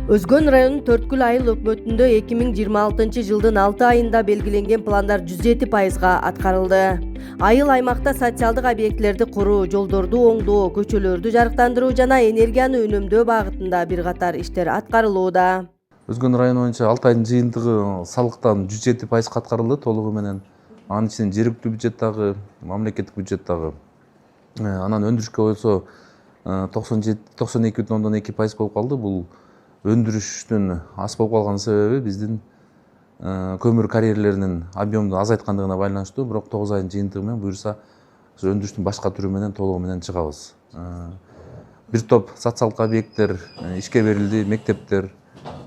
Өзгөн районунун Төрткүл айыл өкмөтүндө 2026 жылдын 6 айында белгиленген пландар 107%га аткарылды. Айыл аймакта социалдык объектлерди куруу, жолдорду оңдоо, көчөлөрдү жарыктандыруу жана энергияны үнөмдөө багытында бир катар иштер аткарылууда. Өзгөн району боюнча 6 айдын жыйынтыгы салыктан 107%га аткарылды толугу менен. Анын ичинен жергиликтүү бюджет дагы, мамлекеттик бюджет дагы. Анан өндүрүшкө болсо 92,2% болуп калды. Бул өндүрүштүн аз болуп калган себеби биздин көмүр карьерлеринин объемду азайткандыгына байланыштуу. Бирок 9 айдын жыйынтыгы менен буюрса өндүрүштүн башка түрү менен толугу менен чыгабыз. Бир топ социалдык объекттер ишке берилди, мектептер.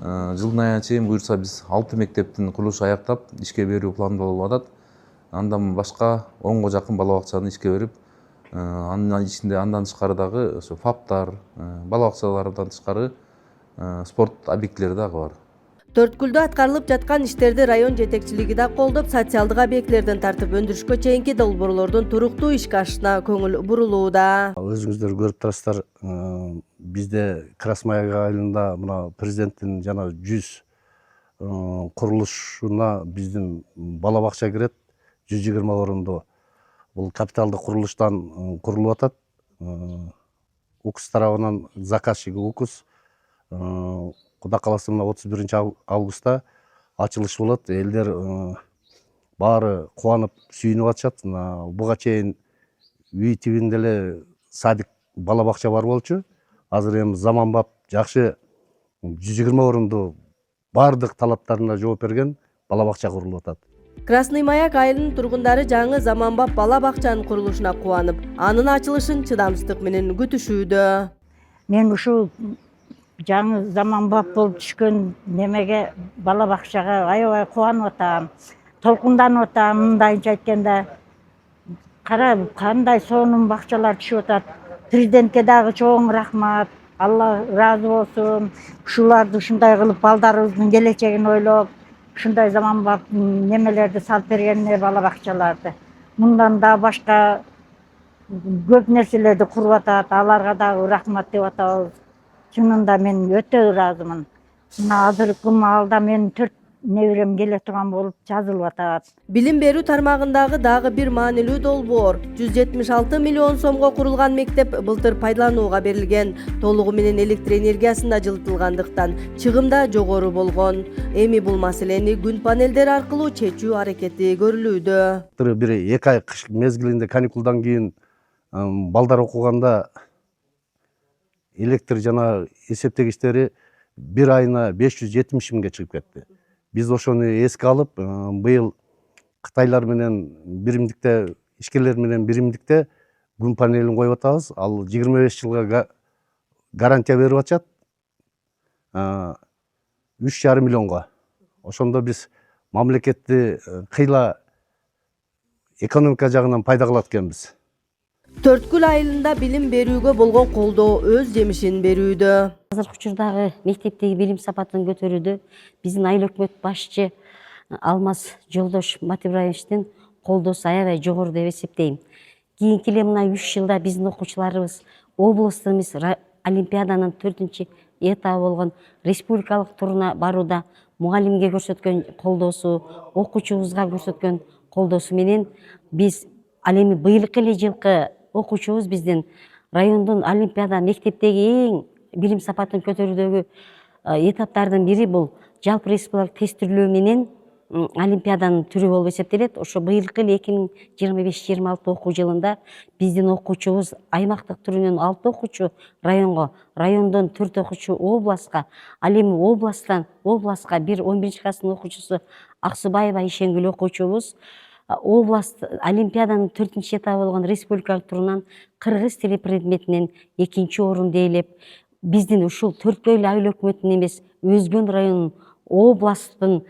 Жылдын айына чейин буюрса биз 6 мектептин курулушу аяктап ишке берүү пландалып атат. Андан башка 10го жакын бала бакчаны ишке берип, анын ичинде андан тышкары дагы ошо ФАПтар, бала бакчалардан тышкары спорт объектилери дагы бар. Төрткүлдө аткарылып жаткан иштерди район жетекчилиги да колдоп, социалдык объектилерден тартып өндүрүшкө чейинки долбоорлордун туруктуу ишке ашышына көңүл бурулууда. Өзүңүздөр көрүп турасыздар, бизде Красмай айылында мына президенттин жана 100 курулушуна биздин бала бакча кирет, 120 орундуу. Бул капиталдык курулуштан курулуп атат. УКС тарабынан заказчиги УКС. Кудай кааласа мына 31 августта ачылыш болот. Элдер баары кубанып сүйүнүп атышат. Буга чейин үй тибинде эле садик бала бакча бар болчу. Азыр эми заманбап жакшы 120 орундуу баардык талаптарына жооп берген бала бакча курулуп атат. Красный Маяк айылынын тургундары жаңы заманбап бала бакчанын курулушуна кубанып, анын ачылышын чыдамсыздык менен күтүшүүдө. Мен ушул жаңы заманбап болуп түшкөн немеге бала бакчага аябай кубанып атам, толкунданып атам. Мындайынча айтканда, кара кандай сонун бакчалар түшүп атат. Президентке дагы чоң рахмат. Алла ыраазы болсун. Ушуларды ушундай кылып балдарыбыздын келечегин ойлоп, ушундай заманбап немелерди салып бергенине бала бакчаларды. Мындан да башка көп нерселерди куруп атат. Аларга дагы рахмат деп атабыз. Чынында мен өтө ыраазымын. Мына азыркы маалда мен 4 неберем келе турган болуп жазылып атат. Билим берүү тармагындагы дагы бир маанилүү долбоор 176 миллион сомго курулган мектеп былтыр пайдаланууга берилген. Толугу менен электр энергиясында жылытылгандыктан чыгым да жогору болгон. Эми бул маселени күн панелдери аркылуу чечүү аракети көрүлүүдө. Бир 2 ай кыш мезгилинде каникулдан кийин балдар окуганда электр жана эсептегичтери бир айына 570 миңге чыгып кетти. Биз ошону эске алып, быйыл Кытайлар менен биримдикте, ишкерлер менен биримдикте күн панелин коюп атабыз. Ал 25 жылга гарантия берип атышат. 3,5 миллионго. Ошондо биз мамлекетти кыйла экономика жагынан пайда кылат экенбиз. Төрткүл айылында билим берүүгө болгон колдоо өз жемишин берүүдө. Азыркы учурдагы мектептеги билим сапатын көтөрүүдө биздин айыл өкмөт башчы Алмаз Жолдош Матибраевичтин колдоосу аябай жогору деп эсептейм. Кийинки эле мына 3 жылда биздин окуучуларыбыз облустун эмес олимпиаданын 4-этабы болгон республикалык туруна барууда мугалимге көрсөткөн колдоосу, окуучубузга көрсөткөн колдоосу менен биз ал эми быйылкы эле жылкы окуучубуз биздин райондун олимпиада мектептеги эң билим сапатын көтөрүүдөгү этаптардын бири бул жалпы республикалык тестирлөө менен олимпиаданын түрү болуп эсептелет. Ошо быйылкы эле 2025-26 окуу жылында биздин окуучубуз аймактык түрүнөн 6 окуучу районго, райондон 4 окуучу областка, ал эми областка бир 11 класстын окуучусу Аксубаева Ишенгүл окуучубуз област олимпиаданын 4-этабы болгон республикалык турунан кыргыз тили предметинен 2 орунду ээлеп, биздин ушул Төрткүл айыл өкмөтүнүн эмес, Өзгөн районунун областтын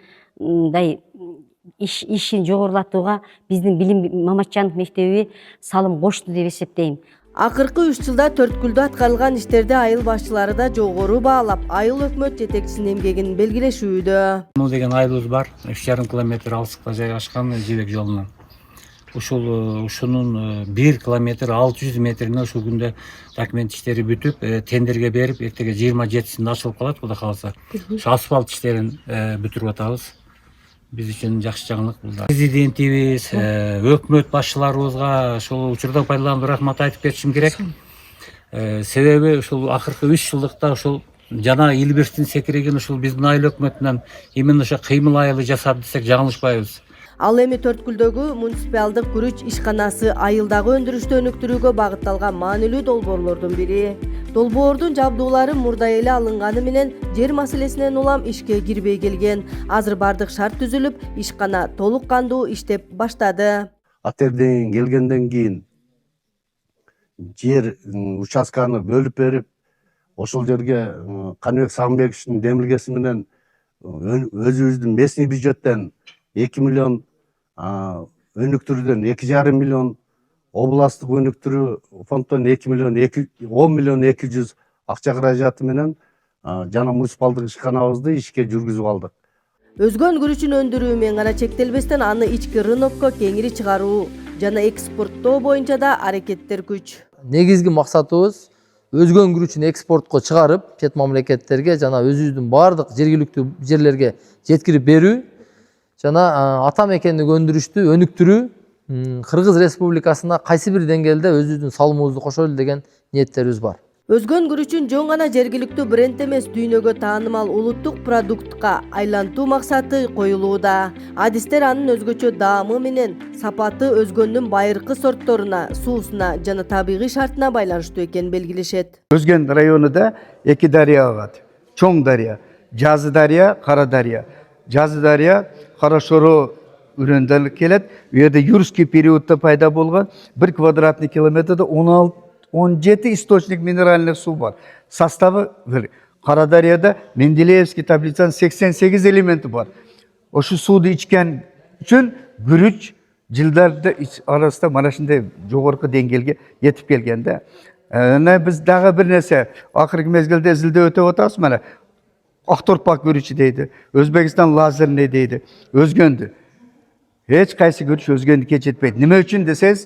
ишин жогорулатууга биздин Билим Маматжанов мектеби салым кошту деп эсептейм. Акыркы 3 жылда Төрткүлдө аткарылган иштерди айыл башчылары да жогору баалап, айыл өкмөт жетекчисинин эмгегин белгилешүүдө. Мул деген айылыбыз бар, 3,5 километр алыстыкта жайгашкан жибек жолунан. ушунун 1 километр 600 метрине ушул күндө документ иштери бүтүп тендерге берип эртеге 27-синде ачылып калат кудай кааласа. Ушу асфальт иштерин бүтүрүп атабыз. Биз үчүн жакшы жаңылык бул. Президентибиз, өкмөт башчыларыбызга ушул учурдан пайдаланып рахмат айтып кетишим керек. Себеби ушул акыркы 3 жылдыкта ушул жана Илбирстин секиреген ушул биздин айыл өкмөтүнөн именно ошо кыймыл айылы жасады десек жаңылышпайбыз. Ал эми Төрткүлдөгү муниципалдык күрүч ишканасы айылдагы өндүрүштү өнүктүрүүгө багытталган маанилүү долбоорлордун бири. Долбоордун жабдуулары мурда эле алынганы менен жер маселесинен улам ишке кирбей келген. Азыр бардык шарт түзүлүп, ишкана толук кандуу иштеп баштады. Атерден келгенден кийин жер участканы бөлүп берип, ошол жерге Каныбек Сагынбековичтин демилгеси менен өзүбүздүн местный бюджеттен 2 миллион, өнүктүрүүдөн 2,5 миллион, областтык өнүктүрүү фонддон 2 миллион 10 миллион 200 акча каражаты менен жана муниципалдык ишканабызды ишке жүргүзүп алдык. Өзгөн күрүчүн өндүрүү менен гана чектелбестен аны ички рынокко кеңири чыгаруу жана экспорттоо боюнча да аракеттер күч. Негизги максатыбыз өзгөн күрүчүн экспортко чыгарып, чет мамлекеттерге жана өзүбүздүн бардык жергиликтүү жерлерге жеткирип берүү жана ата мекендик өндүрүштү өнүктүрүү Кыргыз Республикасына кайсы бир деңгээлде өзүбүздүн салымыбызды кошолу деген ниеттерибиз бар. Өзгөн күрүчүн жөн гана жергиликтүү бренд эмес, дүйнөгө таанымал улуттук продуктка айлантуу максаты коюлууда. Адистер анын өзгөчө даамы менен сапаты өзгөндүн байыркы сортторуна, суусуна жана табигый шартына байланыштуу экенин белгилешет. Өзгөн районунда 2 дарыя бар. Чоң дарыя, Жазы дарыя, Кара дарыя. Жазы дарыя Карашоро үрөндөн келет. У жерде юрский периодта пайда болгон 1 квадратный километрде 17 источник минеральный су бар. Составы бир. Кара дарыяда Менделеевский таблицанын 88 элементи бар. Ошо сууду ичкен үчүн күрүч жылдарда арасында мына ушундай жогорку деңгээлге жетип келген да. Биз дагы бир нерсе акыркы мезгилде изилдөө өтөп атабыз. Мына Акторпак күрүчү дейди, Өзбекстан лазерный дейди, өзгөндү. Эч кайсы күрүч өзгөндүккө жетпейт. Неме үчүн десеңиз,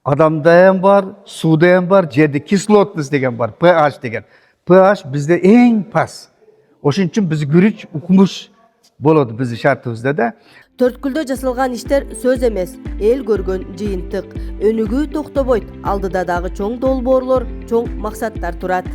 адамда ham бар, суда ham бар, жерде кислотность деген бар, pH деген. pH бизде эң пас. Ошон үчүн биз күрүч укмуш болот биздин шартыбызда да. Төрткүлдө жасалган иштер сөз эмес, эл көргөн жыйынтык. Өнүгүү токтобойт, алдыда дагы чоң долбоорлор, чоң максаттар турат.